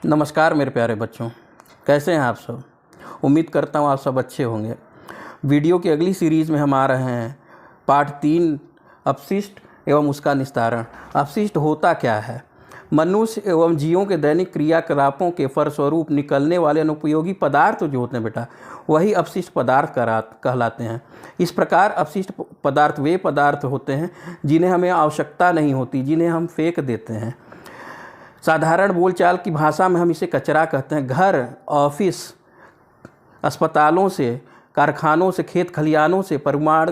नमस्कार मेरे प्यारे बच्चों, कैसे हैं आप सब। उम्मीद करता हूँ आप सब अच्छे होंगे। वीडियो की अगली सीरीज़ में हम आ रहे हैं पार्ट 3 अपशिष्ट एवं उसका निस्तारण। अपशिष्ट होता क्या है? मनुष्य एवं जीवों के दैनिक क्रियाकलापों के फलस्वरूप निकलने वाले अनुपयोगी पदार्थ जो होते हैं बेटा, वही अपशिष्ट पदार्थ कहलाते हैं। इस प्रकार अपशिष्ट पदार्थ वे पदार्थ होते हैं जिन्हें हमें आवश्यकता नहीं होती, जिन्हें हम फेंक देते हैं। साधारण बोलचाल की भाषा में हम इसे कचरा कहते हैं। घर, ऑफिस, अस्पतालों से, कारखानों से, खेत खलिहानों से, परिवहन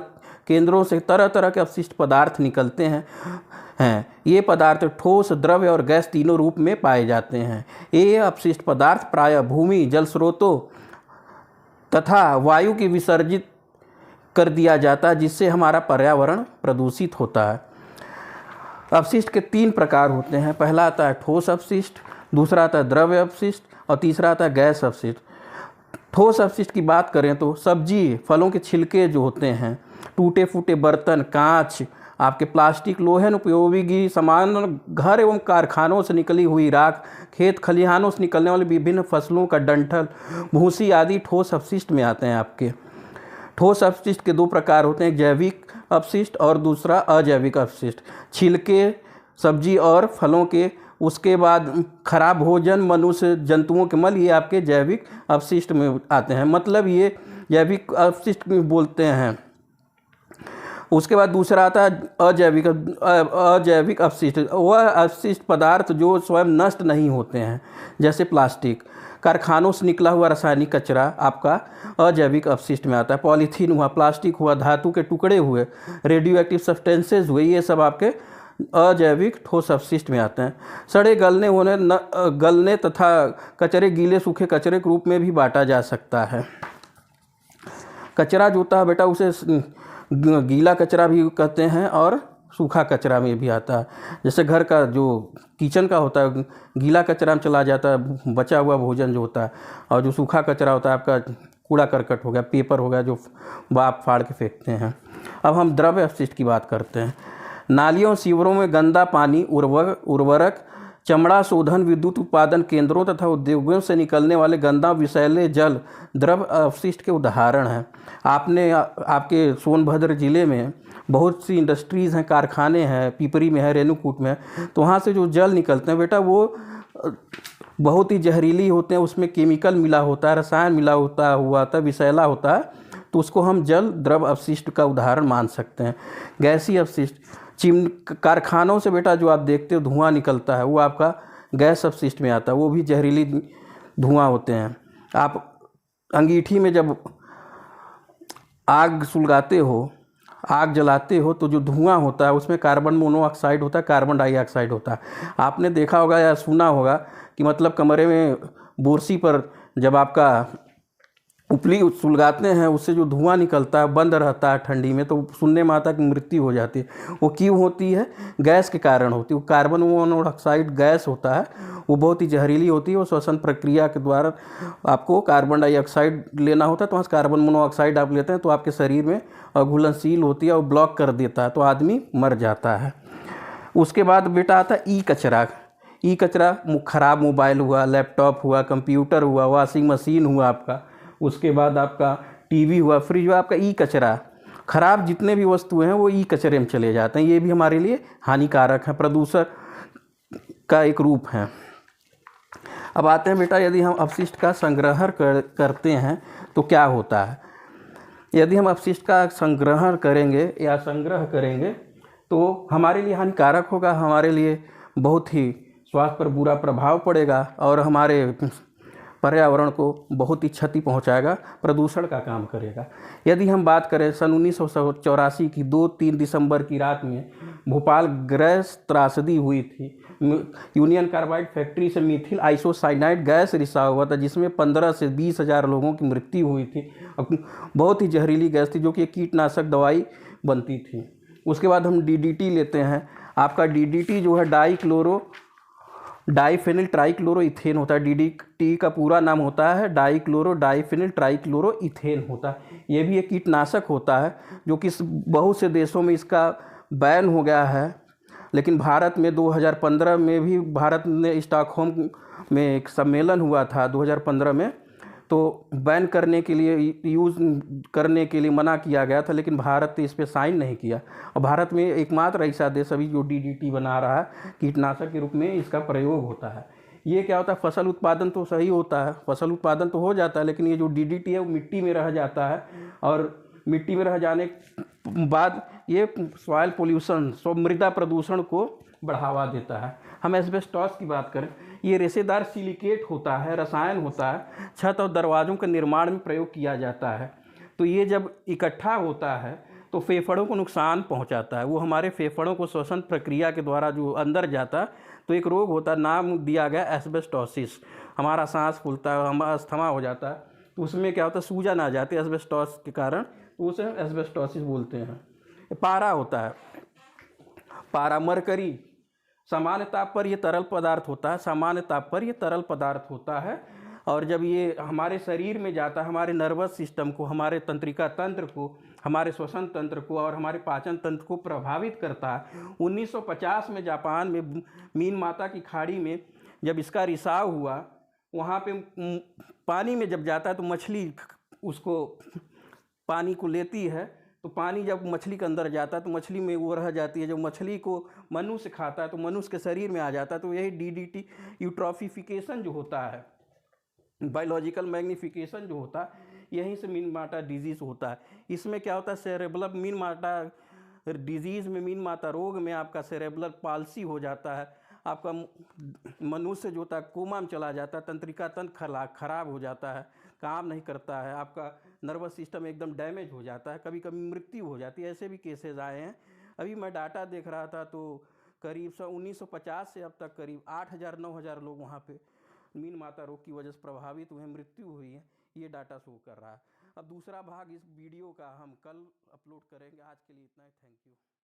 केंद्रों से तरह तरह के अपशिष्ट पदार्थ निकलते हैं। ये पदार्थ ठोस, द्रव्य और गैस तीनों रूप में पाए जाते हैं। ये अपशिष्ट पदार्थ प्रायः भूमि, जल स्रोतों तथा वायु की विसर्जित कर दिया जाता है, जिससे हमारा पर्यावरण प्रदूषित होता है। अपशिष्ट के 3 प्रकार होते हैं। पहला आता है ठोस अपशिष्ट, दूसरा आता है द्रव्य अपशिष्ट और तीसरा आता है गैस अपशिष्ट। ठोस अपशिष्ट की बात करें तो सब्जी, फलों के छिलके जो होते हैं, टूटे फूटे बर्तन, कांच, आपके प्लास्टिक, लोहे उपयोगी सामान, घर एवं कारखानों से निकली हुई राख, खेत खलिहानों से निकलने वाले विभिन्न फसलों का डंठल, भूसी आदि ठोस अपशिष्ट में आते हैं। आपके ठोस अपशिष्ट के 2 प्रकार होते हैं, जैविक अपशिष्ट और दूसरा अजैविक अपशिष्ट। छिलके सब्जी और फलों के, उसके बाद खराब भोजन, मनुष्य जंतुओं के मल, ये आपके जैविक अपशिष्ट में आते हैं, मतलब ये जैविक अपशिष्ट में बोलते हैं। उसके बाद दूसरा आता है अजैविक अपशिष्ट। वह अपशिष्ट पदार्थ जो स्वयं नष्ट नहीं होते हैं, जैसे प्लास्टिक, कारखानों से निकला हुआ रासायनिक कचरा आपका अजैविक अपशिष्ट में आता है। पॉलीथीन हुआ, प्लास्टिक हुआ, धातु के टुकड़े हुए, रेडियो एक्टिव सब्सटेंसेज हुए, ये सब आपके अजैविक ठोस अपशिष्ट में आते हैं। सड़े गलने तथा कचरे गीले सूखे कचरे के रूप में भी बांटा जा सकता है। कचरा जो होता है बेटा, उसे गीला कचरा भी कहते हैं और सूखा कचरा में भी आता है। जैसे घर का जो किचन का होता है, गीला कचरा में चला जाता है बचा हुआ भोजन जो होता है, और जो सूखा कचरा होता है आपका कूड़ा करकट हो गया, पेपर हो गया, जो आप फाड़ के फेंकते हैं। अब हम द्रव्य अपशिष्ट की बात करते हैं। नालियों, सीवरों में गंदा पानी, उर्वरक, चमड़ा शोधन, विद्युत उत्पादन केंद्रों तथा उद्योगों से निकलने वाले गंदा विषैले जल द्रव्य अपशिष्ट के उदाहरण हैं। आपके सोनभद्र ज़िले में बहुत सी इंडस्ट्रीज़ हैं, कारखाने हैं, पिपरी में है, रेणुकूट में है, तो वहाँ से जो जल निकलते हैं बेटा, वो बहुत ही जहरीली होते हैं। उसमें केमिकल मिला होता है, रसायन मिला होता है, विषैला होता है, तो उसको हम जल द्रव्य अपशिष्ट का उदाहरण मान सकते हैं। गैसीय अपशिष्ट, कारखानों से बेटा जो आप देखते हो धुआं निकलता है, वो आपका गैस अपशिष्ट में आता है, वो भी जहरीली धुआं होते हैं। आप अंगीठी में जब आग सुलगाते हो, आग जलाते हो, तो जो धुआं होता है उसमें कार्बन मोनोऑक्साइड होता है, कार्बन डाइऑक्साइड होता है। आपने देखा होगा या सुना होगा कि मतलब कमरे में बोरसी पर जब आपका उपली सुलगाते हैं, उससे जो धुआं निकलता है बंद रहता है ठंडी में, तो सुनने में आता है कि मृत्यु हो जाती है। वो क्यों होती है? गैस के कारण होती है। वो कार्बन मोनोऑक्साइड गैस होता है, वो बहुत ही जहरीली होती है। वो श्वसन प्रक्रिया के द्वारा आपको कार्बन डाइऑक्साइड लेना होता है, तो वहाँ से कार्बन मोनोऑक्साइड आप लेते हैं, तो आपके शरीर में घुलनशील होती है और ब्लॉक कर देता है, तो आदमी मर जाता है। उसके बाद बेटा आता है ई कचरा। ई कचरा खराब मोबाइल हुआ, लैपटॉप हुआ, कंप्यूटर हुआ, वॉशिंग मशीन हुआ आपका, उसके बाद आपका टीवी हुआ, फ्रिज हुआ, आपका ई कचरा। खराब जितने भी वस्तुएं हैं वो ई कचरे में चले जाते हैं। ये भी हमारे लिए हानिकारक है, प्रदूषण का एक रूप है। अब आते हैं बेटा, यदि हम अपशिष्ट का संग्रहण करते हैं तो क्या होता है। यदि हम अपशिष्ट का संग्रहण करेंगे या संग्रह करेंगे तो हमारे लिए हानिकारक होगा, हमारे लिए बहुत ही स्वास्थ्य पर बुरा प्रभाव पड़ेगा और हमारे पर्यावरण को बहुत ही क्षति पहुंचाएगा, प्रदूषण का काम करेगा। यदि हम बात करें सन 1984 की 2-3 दिसंबर की रात में भोपाल गैस त्रासदी हुई थी। यूनियन कार्बाइड फैक्ट्री से मिथिल आइसोसाइनाइड गैस रिसाव हुआ था, जिसमें 15 से 20 हज़ार लोगों की मृत्यु हुई थी। बहुत ही जहरीली गैस थी, जो कि कीटनाशक दवाई बनती थी। उसके बाद हम DDT लेते हैं। आपका DDT जो है डाइफेनिल ट्राइक्लोरोइथेन होता है। DDT का पूरा नाम होता है डाइफेनिल ट्राइक्लोरोइथेन होता है। ये भी एक कीटनाशक होता है, जो कि बहुत से देशों में इसका बैन हो गया है। लेकिन भारत में 2015 में भी भारत ने स्टॉकहोम में एक सम्मेलन हुआ था 2015 में, तो बैन करने के लिए, यूज़ करने के लिए मना किया गया था, लेकिन भारत ने इस पर साइन नहीं किया। और भारत में एकमात्र ऐसा देश अभी जो DDT बना रहा है, कीटनाशक के रूप में इसका प्रयोग होता है। ये क्या होता है, फसल उत्पादन तो सही होता है, फसल उत्पादन तो हो जाता है, लेकिन ये जो DDT है वो मिट्टी में रह जाता है, और मिट्टी में रह जाने के बाद ये सॉइल पोल्यूशन, मृदा प्रदूषण को बढ़ावा देता है। हम एस्बेस्टॉस की बात करें, ये रेशेदार सिलिकेट होता है, रसायन होता है, छत और दरवाज़ों के निर्माण में प्रयोग किया जाता है। तो ये जब इकट्ठा होता है तो फेफड़ों को नुकसान पहुंचाता है। वो हमारे फेफड़ों को श्वसन प्रक्रिया के द्वारा जो अंदर जाता, तो एक रोग होता, नाम दिया गया एस्बेस्टोसिस। हमारा सांस फूलता है, हमारा अस्थमा हो जाता है, तो उसमें क्या होता है, सूजन आ जाती है एस्बेस्टॉस के कारण, तो उसे एस्बेस्टोसिस बोलते हैं। पारा होता है, पारा मरकरी, सामान्य ताप पर ये तरल पदार्थ होता है, सामान्य ताप पर ये तरल पदार्थ होता है, और जब ये हमारे शरीर में जाता है, हमारे नर्वस सिस्टम को, हमारे तंत्रिका तंत्र को, हमारे श्वसन तंत्र को और हमारे पाचन तंत्र को प्रभावित करता है। 1950 में जापान में मीन माता की खाड़ी में जब इसका रिसाव हुआ, वहाँ पे पानी में जब जाता है तो मछली उसको पानी को लेती है, तो पानी जब मछली के अंदर जाता है तो मछली में वो रह जाती है। जब मछली को मनुष्य खाता है तो मनुष्य के शरीर में आ जाता है। तो यही DDT यूट्रोफिकेशन जो होता है, बायोलॉजिकल मैग्निफिकेशन जो होता है, यहीं से मीन माता डिजीज़ होता है। इसमें क्या होता है, सेरेब्रल मीन माता डिजीज़ में, मीन माता रोग में आपका सेरेब्रल पाल्सी हो जाता है, आपका मनुष्य जो होता है कोमा में चला जाता है, तंत्रिका तंत्र खराब हो जाता है, काम नहीं करता है, आपका नर्वस सिस्टम एकदम डैमेज हो जाता है, कभी कभी मृत्यु हो जाती है। ऐसे भी केसेस आए हैं। अभी मैं डाटा देख रहा था तो करीब 1950 से अब तक करीब 8,000-9,000 लोग वहाँ पे मीन माता रोग की वजह से प्रभावित हुए, मृत्यु हुई है, ये डाटा शो कर रहा है। अब दूसरा भाग इस वीडियो का हम कल अपलोड करेंगे। आज के लिए इतना ही, थैंक यू।